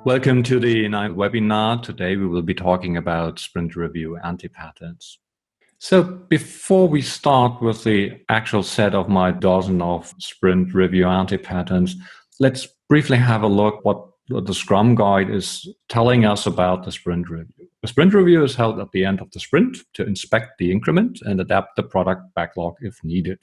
Welcome to the ninth webinar. Today we will be talking about sprint review anti-patterns. So before we start with the actual set of my dozen of sprint review anti-patterns, let's briefly have a look what the Scrum Guide is telling us about the sprint review. The sprint review is held at the end of the sprint to inspect the increment and adapt the product backlog if needed.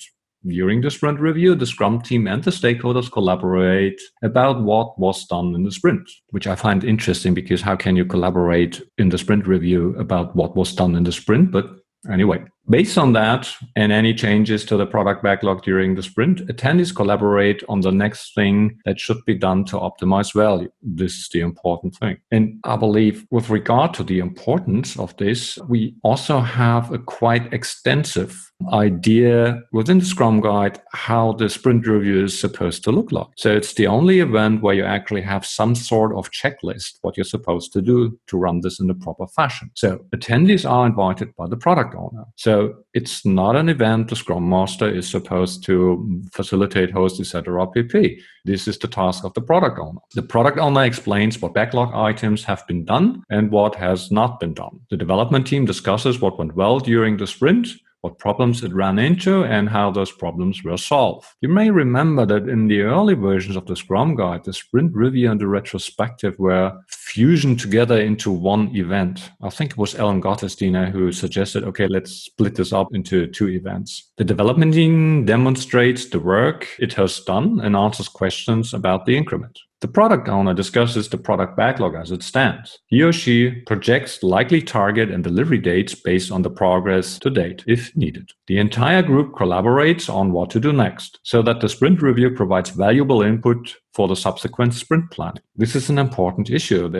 During the sprint review, the Scrum Team and the stakeholders collaborate about what was done in the sprint, which I find interesting because how can you collaborate in the sprint review about what was done in the sprint? But anyway, based on that and any changes to the product backlog during the sprint, attendees collaborate on the next thing that should be done to optimize value. This is the important thing. And I believe with regard to the importance of this, we also have a quite extensive idea within the Scrum Guide how the sprint review is supposed to look like. So it's the only event where you actually have some sort of checklist what you're supposed to do to run this in the proper fashion. So attendees are invited by the product owner. So it's not an event the Scrum Master is supposed to facilitate, host, etc. pp. This is the task of the product owner. The product owner explains what backlog items have been done and what has not been done. The development team discusses what went well during the sprint, what problems it ran into, and how those problems were solved. You may remember that in the early versions of the Scrum Guide, the sprint review and the retrospective were fusioned together into one event. I think it was Ellen Gottesdiener who suggested, okay, let's split this up into two events. The development team demonstrates the work it has done and answers questions about the increment. The product owner discusses the product backlog as it stands. He or she projects likely target and delivery dates based on the progress to date, if needed. The entire group collaborates on what to do next, so that the sprint review provides valuable input for the subsequent sprint planning. This is an important issue.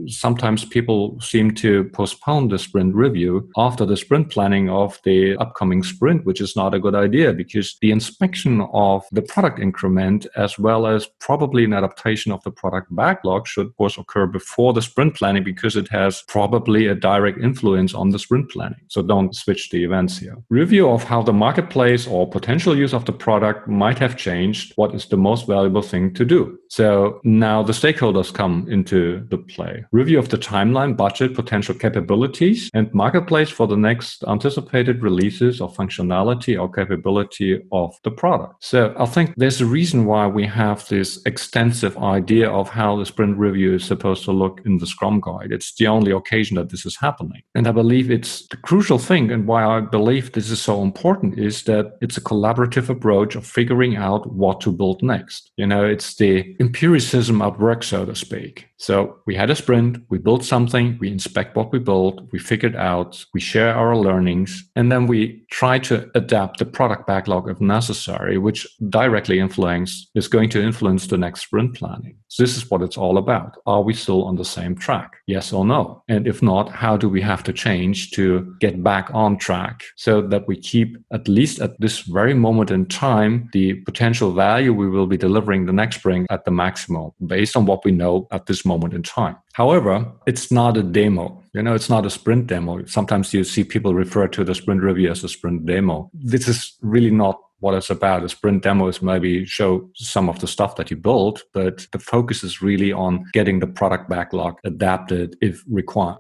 Sometimes people seem to postpone the sprint review after the sprint planning of the upcoming sprint, which is not a good idea because the inspection of the product increment as well as probably an adaptation of the product backlog should of course occur before the sprint planning because it has probably a direct influence on the sprint planning. So don't switch the events here. Review of how the marketplace or potential use of the product might have changed. What is the most valuable thing to do? So now the stakeholders come into the play. Review of the timeline, budget, potential capabilities, and marketplace for the next anticipated releases of functionality or capability of the product. So I think there's a reason why we have this extensive idea of how the sprint review is supposed to look in the Scrum Guide. It's the only occasion that this is happening. And I believe it's the crucial thing, and why I believe this is so important, is that it's a collaborative approach of figuring out what to build next. It's the empiricism at work, so to speak. So we had a sprint, we built something, we inspect what we built, we figured out, we share our learnings, and then we try to adapt the product backlog if necessary, which directly is going to influence the next sprint planning. So this is what it's all about. Are we still on the same track? Yes or no? And if not, how do we have to change to get back on track so that we keep, at least at this very moment in time, the potential value we will be delivering the next spring at the maximum based on what we know at this moment in time. However, it's not a demo. It's not a sprint demo. Sometimes you see people refer to the sprint review as a sprint demo. This is really not what it's about. A sprint demo is maybe show some of the stuff that you built, but the focus is really on getting the product backlog adapted if required.